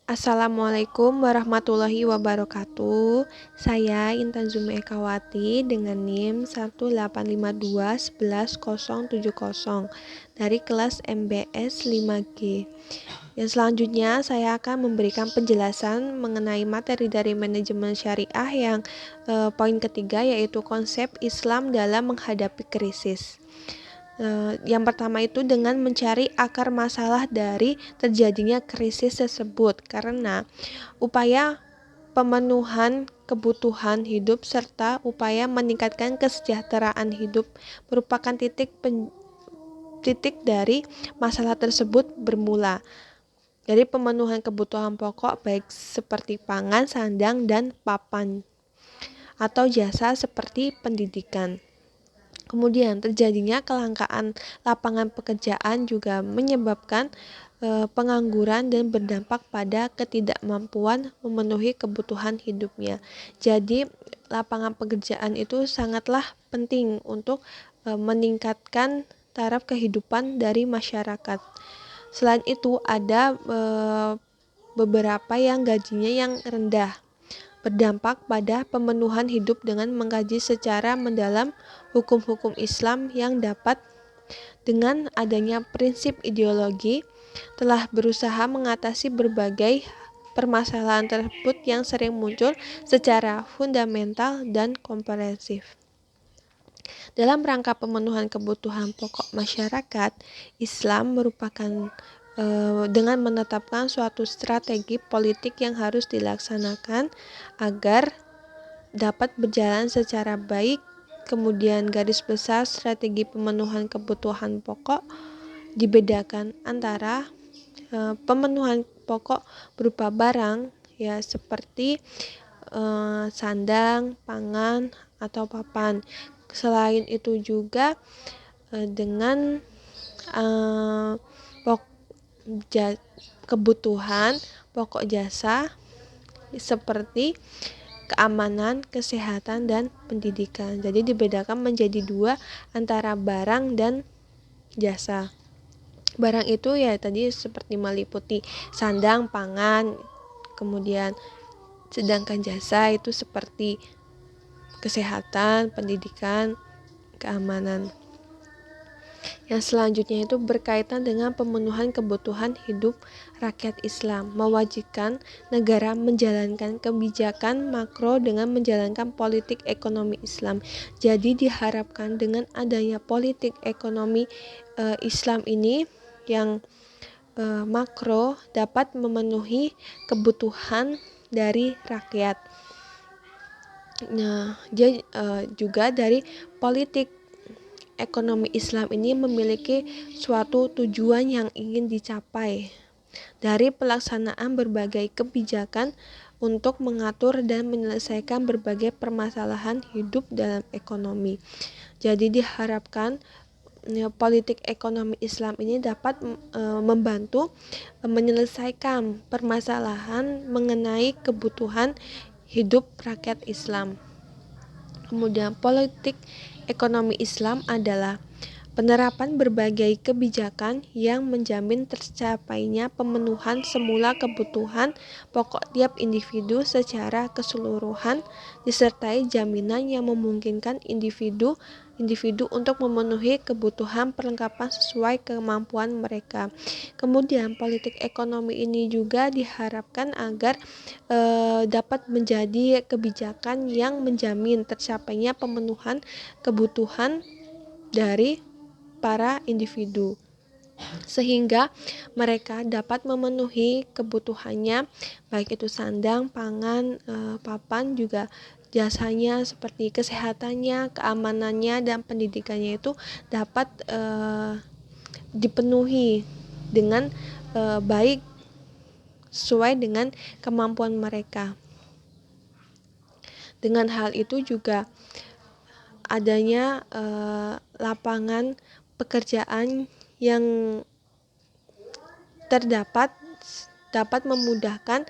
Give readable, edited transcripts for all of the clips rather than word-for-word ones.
Assalamualaikum warahmatullahi wabarakatuh. Saya Intan Zumi Ekawati dengan NIM 185211070 dari kelas MBS 5G. Yang selanjutnya saya akan memberikan penjelasan mengenai materi dari manajemen syariah yang poin ketiga, yaitu konsep Islam dalam menghadapi krisis. Yang pertama itu dengan mencari akar masalah dari terjadinya krisis tersebut, karena upaya pemenuhan kebutuhan hidup serta upaya meningkatkan kesejahteraan hidup merupakan titik dari masalah tersebut bermula dari pemenuhan kebutuhan pokok baik seperti pangan, sandang, dan papan atau jasa seperti pendidikan. Kemudian terjadinya kelangkaan lapangan pekerjaan juga menyebabkan pengangguran dan berdampak pada ketidakmampuan memenuhi kebutuhan hidupnya. Jadi lapangan pekerjaan itu sangatlah penting untuk meningkatkan taraf kehidupan dari masyarakat. Selain itu ada beberapa yang gajinya yang rendah, berdampak pada pemenuhan hidup dengan mengkaji secara mendalam hukum-hukum Islam yang dapat dengan adanya prinsip ideologi telah berusaha mengatasi berbagai permasalahan tersebut yang sering muncul secara fundamental dan komprehensif. Dalam rangka pemenuhan kebutuhan pokok masyarakat, Islam merupakan dengan menetapkan suatu strategi politik yang harus dilaksanakan agar dapat berjalan secara baik. Kemudian garis besar strategi pemenuhan kebutuhan pokok dibedakan antara pemenuhan pokok berupa barang ya seperti sandang, pangan, atau papan. Selain itu juga dengan kebutuhan pokok jasa seperti keamanan, kesehatan, dan pendidikan. Jadi dibedakan menjadi dua antara barang dan jasa. Barang itu ya tadi seperti meliputi sandang, pangan, kemudian sedangkan jasa itu seperti kesehatan, pendidikan, keamanan. Yang selanjutnya itu berkaitan dengan pemenuhan kebutuhan hidup rakyat Islam, mewajibkan negara menjalankan kebijakan makro dengan menjalankan politik ekonomi Islam. Jadi diharapkan dengan adanya politik ekonomi Islam ini yang makro dapat memenuhi kebutuhan dari rakyat. Nah, juga dari politik ekonomi Islam ini memiliki suatu tujuan yang ingin dicapai dari pelaksanaan berbagai kebijakan untuk mengatur dan menyelesaikan berbagai permasalahan hidup dalam ekonomi. Jadi diharapkan politik ekonomi Islam ini dapat membantu menyelesaikan permasalahan mengenai kebutuhan hidup rakyat Islam. Kemudian politik ekonomi Islam adalah penerapan berbagai kebijakan yang menjamin tercapainya pemenuhan semula kebutuhan pokok tiap individu secara keseluruhan, disertai jaminan yang memungkinkan individu untuk memenuhi kebutuhan perlengkapan sesuai kemampuan mereka. Kemudian politik ekonomi ini juga diharapkan agar dapat menjadi kebijakan yang menjamin tercapainya pemenuhan kebutuhan dari para individu, sehingga mereka dapat memenuhi kebutuhannya baik itu sandang, pangan, papan, juga jasanya seperti kesehatannya, keamanannya, dan pendidikannya itu dapat dipenuhi dengan baik sesuai dengan kemampuan mereka. Dengan hal itu juga adanya lapangan pekerjaan yang dapat memudahkan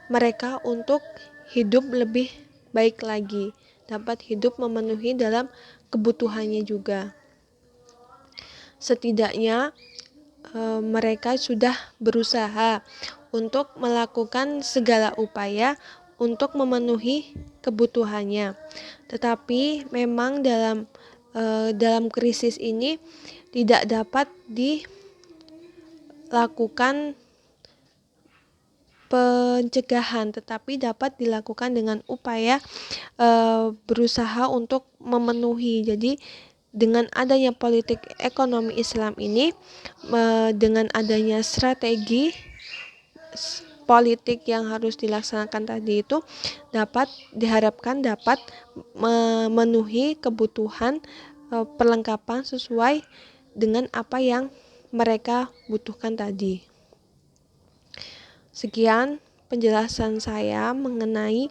mereka untuk hidup lebih baik lagi, dapat hidup memenuhi dalam kebutuhannya juga. Setidaknya mereka sudah berusaha untuk melakukan segala upaya untuk memenuhi kebutuhannya. Tetapi memang dalam krisis ini tidak dapat dilakukan pencegahan, tetapi dapat dilakukan dengan upaya berusaha untuk memenuhi. Jadi dengan adanya politik ekonomi Islam ini, dengan adanya strategi politik yang harus dilaksanakan tadi itu diharapkan dapat memenuhi kebutuhan perlengkapan sesuai dengan apa yang mereka butuhkan tadi. Sekian penjelasan saya mengenai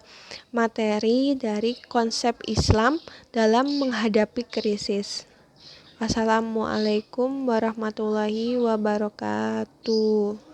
materi dari konsep Islam dalam menghadapi krisis. Wassalamualaikum warahmatullahi wabarakatuh.